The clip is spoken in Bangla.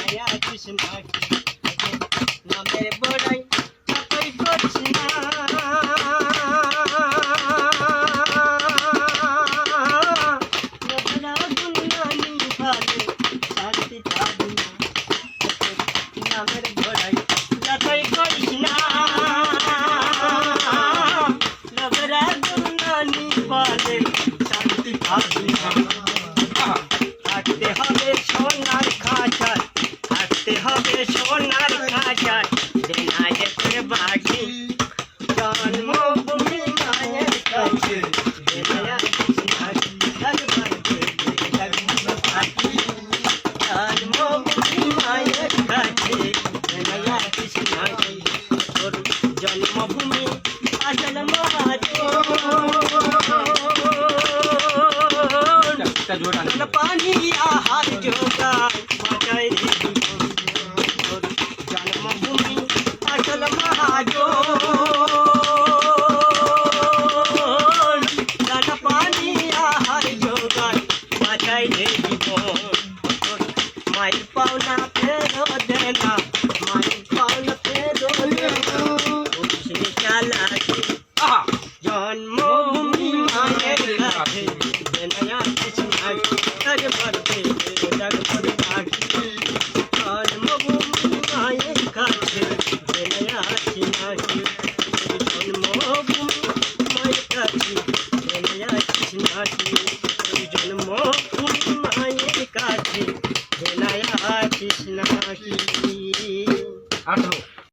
মায়া কৃষ্ণ নামের বড়াই যতই করিস না নামের বড়াই যতই করিস না নবরা গুণানি পালে শান্তি পাবি না থাকতে হবে সোনার খাঁচায় থাকতে হবে সোনার খাঁচায় বিনায়কের বাড়ি জন্মভূমি মায়ের কাছে জন্মভূমি মায়ের কাছে জন্মভূমি আসল মহাজন পানি আহার যোগায় বাঁচাই রে জন্মভূমি আসল মহাজন পানি আহার যোগায় বাঁচাই রে জীবন মায়ের পাওনা